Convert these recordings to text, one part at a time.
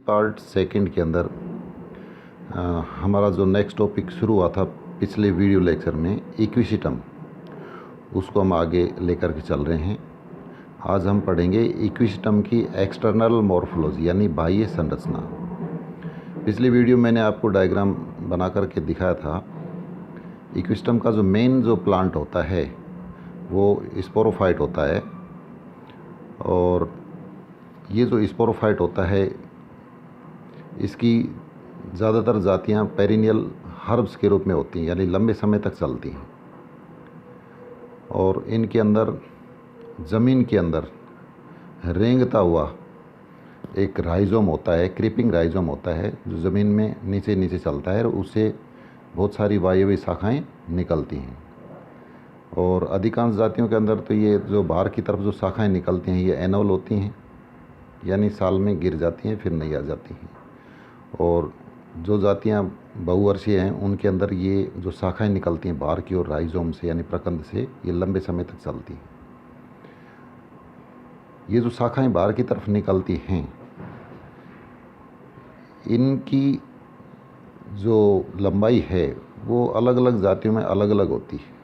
Part second के अंदर हमारा जो नेक्स्ट टॉपिक शुरू हुआ था पिछले वीडियो लेक्चर में इक्विसिस्टम, उसको हम आगे लेकर के चल रहे हैं। आज हम पढ़ेंगे इक्विसिस्टम की एक्सटर्नल मॉर्फोलॉजी यानी बाह्य संरचना। पिछली वीडियो मैंने आपको डायग्राम बना करके दिखाया था। इक्विसिस्टम का जो मेन जो प्लांट होता है वो स्पोरोफाइट होता है, और ये जो स्पोरोफाइट होता है इसकी ज़्यादातर जातियाँ पेरिनियल हर्ब्स के रूप में होती हैं, यानी लंबे समय तक चलती हैं। और इनके अंदर ज़मीन के अंदर रेंगता हुआ एक राइजोम होता है, क्रीपिंग राइजोम होता है, जो ज़मीन में नीचे नीचे चलता है और उससे बहुत सारी वायवीय शाखाएं निकलती हैं। और अधिकांश जातियों के अंदर तो ये जो बाहर की तरफ जो शाखाएं निकलती हैं ये एनुअल होती हैं, यानी साल में गिर जाती हैं फिर नहीं आ जाती हैं। और जो जातियां बहुवर्षीय हैं उनके अंदर ये जो शाखाएं निकलती हैं बाहर की ओर राइजोम से यानी प्रकंद से, ये लंबे समय तक चलती हैं। ये जो शाखाएं बाहर की तरफ निकलती हैं इनकी जो लंबाई है वो अलग अलग जातियों में अलग अलग होती है।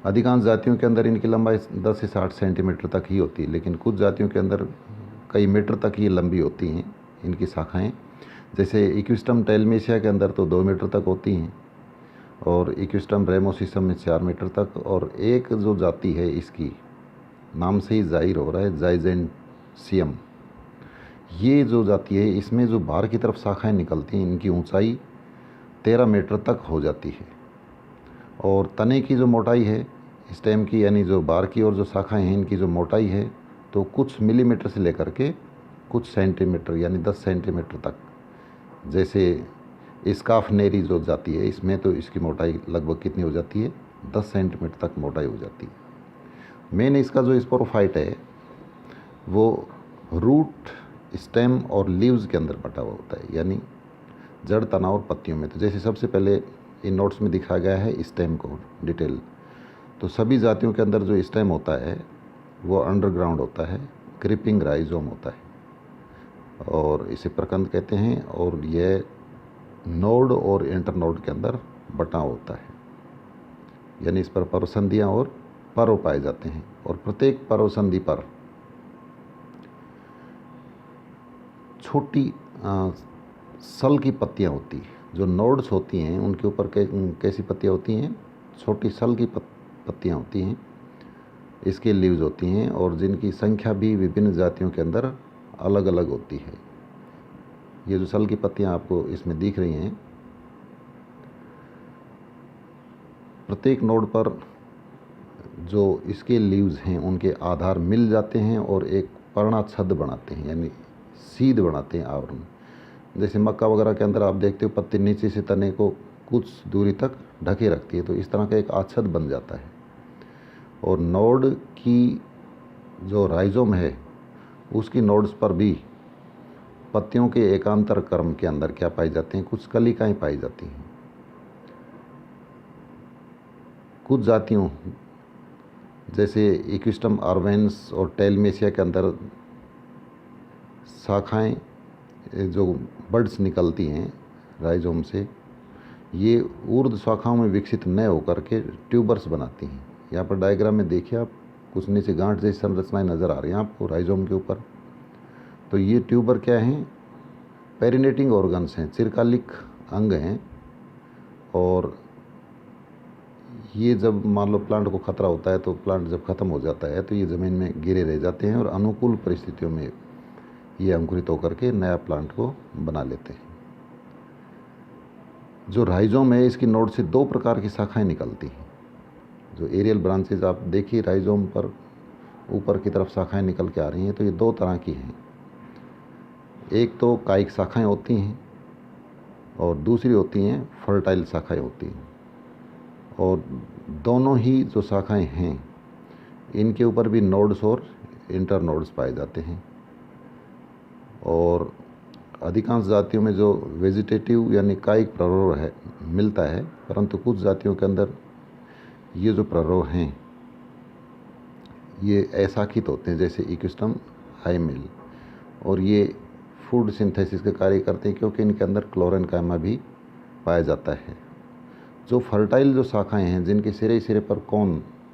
अधिकांश जातियों के अंदर इनकी लंबाई 10 से 60 सेंटीमीटर तक ही होती है, लेकिन कुछ जातियों के अंदर कई मीटर तक ये लंबी होती हैं इनकी शाखाएं। जैसे इक्विसिस्टम टेलमेसिया के अंदर तो 2 मीटर तक होती हैं, और इक्विसिस्टम रेमोसिसम में 4 मीटर तक। और एक जो जाति है इसकी नाम से ही जाहिर हो रहा है, जाइजेंसियम, ये जो जाति है इसमें जो बाहर की तरफ शाखाएं निकलती हैं इनकी ऊंचाई 13 मीटर तक हो जाती है। और तने की जो मोटाई है स्टेम की, यानी जो बाहर की ओर जो शाखाएं हैं इनकी जो मोटाई है तो कुछ मिलीमीटर से लेकर के कुछ सेंटीमीटर यानी 10 सेंटीमीटर तक। जैसे स्काफनेरी जो जाती है इसमें तो इसकी मोटाई लगभग कितनी हो जाती है, 10 सेंटीमीटर तक मोटाई हो जाती है। मेन इसका जो स्पोरोफाइट है वो रूट, स्टेम और लीव्स के अंदर बटा हुआ होता है, यानी जड़, तना और पत्तियों में। तो जैसे सबसे पहले इन नोट्स में दिखाया गया है स्टेम को डिटेल, तो सभी जातियों के अंदर जो स्टेम होता है वो अंडरग्राउंड होता है, क्रीपिंग राइजोम होता है और इसे प्रकंद कहते हैं। और यह नोड और इंटरनोड के अंदर बटा होता है, यानी इस पर पर्वसंधियाँ और पर्व पाए जाते हैं। और प्रत्येक पर्वसंधि पर छोटी सल की पत्तियाँ होती हैं। जो नोड्स होती हैं उनके ऊपर कैसी पत्तियाँ होती हैं, छोटी सल की पत्तियाँ होती हैं, इसके लीव्स होती हैं, और जिनकी संख्या भी विभिन्न जातियों के अंदर अलग अलग होती है। ये जो सल की पत्तियाँ आपको इसमें दिख रही हैं, प्रत्येक नोड पर जो इसके लीव्स हैं उनके आधार मिल जाते हैं और एक पर्णाच्छद बनाते हैं, यानी सीध बनाते हैं, आवरण। जैसे मक्का वगैरह के अंदर आप देखते हो पत्ती नीचे से तने को कुछ दूरी तक ढके रखती है, तो इस तरह का एक आच्छद बन जाता है। और नोड की जो राइजोम है उसकी नोड्स पर भी पत्तियों के एकांतर क्रम के अंदर क्या पाई जाती हैं, कुछ कलिकाएं पाई जाती हैं। कुछ जातियों जैसे इक्विसिस्टम आर्वेन्स और टेलमेसिया के अंदर शाखाएं जो बड्स निकलती हैं राइजोम से, ये ऊर्ध्व शाखाओं में विकसित न होकर के ट्यूबर्स बनाती हैं। यहाँ पर डायग्राम में देखिए आप, कुछ नीचे गांठ जैसी संरचनाएं नज़र आ रही हैं आपको राइजोम के ऊपर। तो ये ट्यूबर क्या हैं, पेरिनेटिंग ऑर्गन्स हैं, चिरकालिक अंग हैं। और ये जब मान लो प्लांट को खतरा होता है तो प्लांट जब ख़त्म हो जाता है तो ये ज़मीन में गिरे रह जाते हैं और अनुकूल परिस्थितियों में ये अंकुरित होकर के नया प्लांट को बना लेते हैं। जो राइजोम है इसकी नोड से 2 प्रकार की शाखाएं निकलती हैं। जो एरियल ब्रांचेज आप देखिए राइजोम पर ऊपर की तरफ शाखाएं निकल के आ रही हैं, तो ये 2 तरह की हैं। एक तो कायिक शाखाएं होती हैं और दूसरी होती हैं फर्टाइल शाखाएं होती हैं। और दोनों ही जो शाखाएं हैं इनके ऊपर भी नोड्स और इंटरनोड्स पाए जाते हैं। और अधिकांश जातियों में जो वेजिटेटिव यानी कायिक प्ररोह है मिलता है, परंतु कुछ जातियों के अंदर ये जो प्ररोह हैं ये अशाखित होते हैं, जैसे इक्विसिस्टम हाइमेल। और ये फूड सिंथेसिस का कार्य करते हैं, क्योंकि इनके अंदर क्लोरेनकाइमा भी पाया जाता है। जो फर्टाइल जो शाखाएं हैं, जिनके सिरे सिरे पर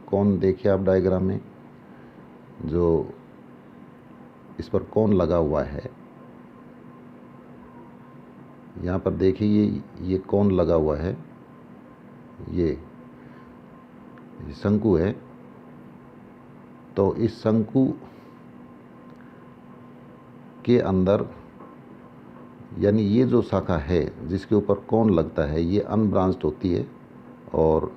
कौन देखिए आप डायग्राम में, जो इस पर कौन लगा हुआ है, यहाँ पर देखिए ये कौन लगा हुआ है, ये शंकु है। तो इस शंकु के अंदर, यानी ये जो शाखा है जिसके ऊपर कौन लगता है, ये अनब्रांच्ड होती है और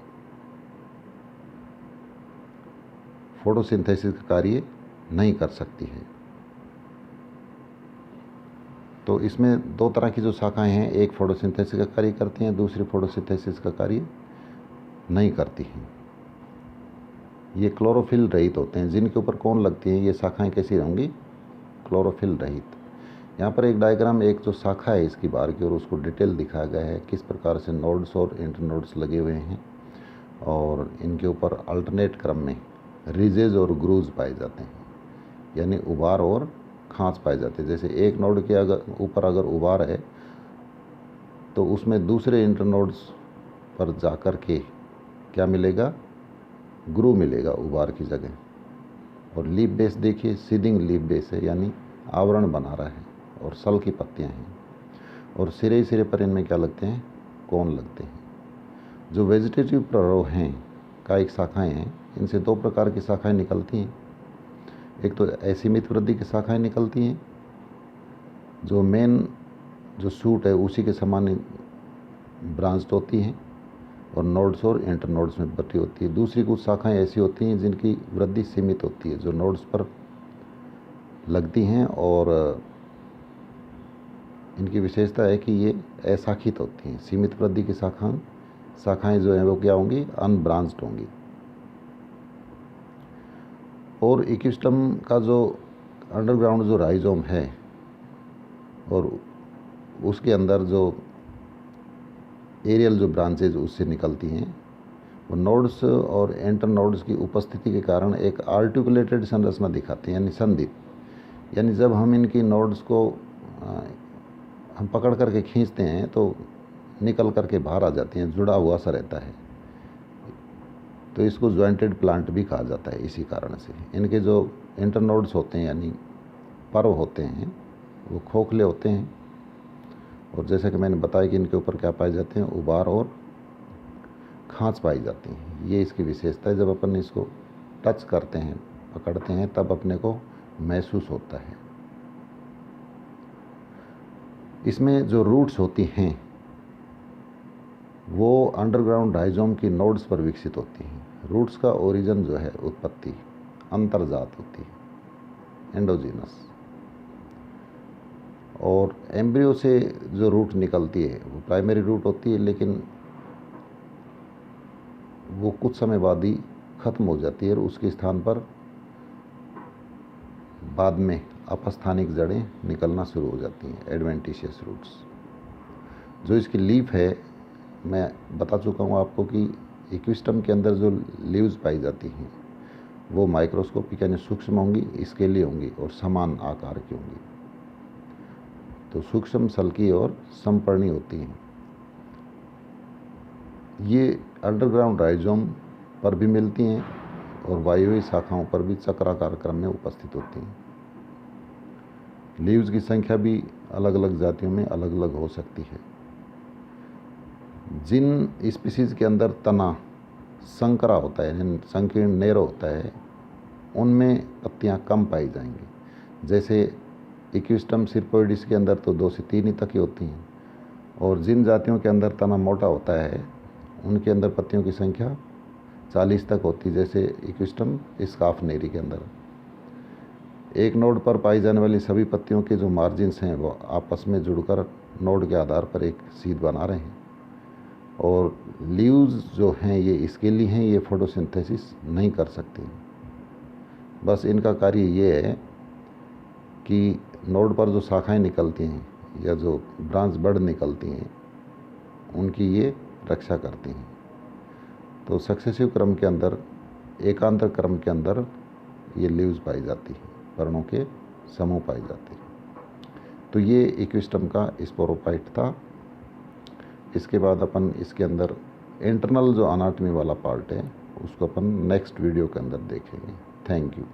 फोटोसिंथेसिस का कार्य नहीं कर सकती है। तो इसमें दो तरह की जो शाखाएं हैं, एक फोटोसिंथेसिस का कार्य करती हैं, दूसरी फोटोसिंथेसिस का कार्य नहीं करती हैं। ये क्लोरोफिल रहित होते हैं। जिनके ऊपर कौन लगती हैं, ये शाखाएं कैसी होंगी, क्लोरोफिल रहित। यहाँ पर एक डायग्राम, एक जो शाखा है इसकी बाहर की ओर, उसको डिटेल दिखाया गया है, किस प्रकार से नोड्स और इंटरनोड्स लगे हुए हैं और इनके ऊपर अल्टरनेट क्रम में रिजेज और ग्रूव्स पाए जाते हैं, यानी उभार और खांच पाए जाते हैं। जैसे एक नोड के ऊपर अगर उभार है तो उसमें दूसरे इंटरनोड्स पर जाकर के क्या मिलेगा, ग्रूव मिलेगा उभार की जगह। और लीफ बेस देखिए, सीडिंग लीफ बेस है, यानी आवरण बना रहा है और सल की पत्तियां हैं। और सिरे सिरे पर इनमें क्या लगते हैं, कौन लगते हैं। जो वेजिटेटिव प्ररोह हैं, कायिक शाखाएं हैं, इनसे दो प्रकार की शाखाएं निकलती हैं। एक तो असीमित वृद्धि की शाखाएं निकलती हैं, जो मेन जो शूट है उसी के समान ब्रांच्ड होती हैं और नोड्स और इंटरनोड्स में बटी होती है। दूसरी कुछ शाखाएं ऐसी होती हैं जिनकी वृद्धि सीमित होती है, जो नोड्स पर लगती हैं और इनकी विशेषता है कि ये अशाखित होती हैं। सीमित वृद्धि की शाखाएं जो हैं वो क्या होंगी, अनब्रांच्ड होंगी। और इक्विस्टम का जो अंडरग्राउंड जो राइजोम है और उसके अंदर जो एरियल जो ब्रांचेज उससे निकलती हैं, वो नोड्स और इंटरनोड्स की उपस्थिति के कारण एक आर्टिकुलेटेड संरचना दिखाती हैं, यानी संधित। यानी जब हम इनकी नोड्स को हम पकड़ करके खींचते हैं तो निकल करके बाहर आ जाती हैं, जुड़ा हुआ सा रहता है। तो इसको ज्वाइंटेड प्लांट भी कहा जाता है इसी कारण से। इनके जो इंटरनोड्स होते हैं, यानी पर्व होते हैं, वो खोखले होते हैं और जैसे कि मैंने बताया कि इनके ऊपर क्या पाए जाते हैं, उभार और खांच पाई जाती हैं। ये इसकी विशेषता है। जब अपन इसको टच करते हैं, पकड़ते हैं, तब अपने को महसूस होता है। इसमें जो रूट्स होती हैं वो अंडरग्राउंड राइजोम की नोड्स पर विकसित होती हैं। रूट्स का ओरिजिन जो है, उत्पत्ति अंतर्जात होती है, एंडोजीनस। और एम्ब्रियो से जो रूट निकलती है वो प्राइमरी रूट होती है, लेकिन वो कुछ समय बाद ही खत्म हो जाती है और उसके स्थान पर बाद में अपस्थानिक जड़ें निकलना शुरू हो जाती हैं, एडवेंटिशियस रूट्स। जो इसकी लीफ है, मैं बता चुका हूँ आपको कि इक्विस्टम के अंदर जो लीव्स पाई जाती हैं वो माइक्रोस्कोपिक यानी सूक्ष्म होंगी, स्केली होंगी और समान आकार की होंगी। तो सूक्ष्म, सल्की और समपर्णी होती हैं। ये अंडरग्राउंड राइजोम पर भी मिलती हैं और वायवीय शाखाओं पर भी चक्राकार क्रम में उपस्थित होती हैं। लीव्स की संख्या भी अलग अलग जातियों में अलग अलग हो सकती है। जिन स्पीसीज के अंदर तना संकरा होता है, यानी संकीर्ण नेरो होता है, उनमें पत्तियां कम पाई जाएंगी। जैसे इक्विस्टम सिरपोइडिस के अंदर तो 2 से 3 ही तक ही होती हैं। और जिन जातियों के अंदर तना मोटा होता है उनके अंदर पत्तियों की संख्या 40 तक होती है। जैसे इक्विस्टम स्काफनेरी के अंदर एक नोड पर पाई जाने वाली सभी पत्तियों के जो मार्जिन्स हैं वो आपस में जुड़कर नोड के आधार पर एक सीध बना रहे हैं। और लीव्स जो हैं ये स्केली हैं, ये फोटोसिंथेसिस नहीं कर सकती। बस इनका कार्य ये है कि नोड पर जो शाखाएं निकलती हैं या जो ब्रांच बड निकलती हैं उनकी ये रक्षा करती हैं। तो सक्सेसिव क्रम के अंदर, एकांतर क्रम के अंदर ये लीव्स पाई जाती हैं, पर्णों के समूह पाई जाती हैं। तो ये इक्विस्टम का स्पोरोफाइट था। इसके बाद अपन इसके अंदर इंटरनल जो अनाटमी वाला पार्ट है उसको अपन नेक्स्ट वीडियो के अंदर देखेंगे। Thank you.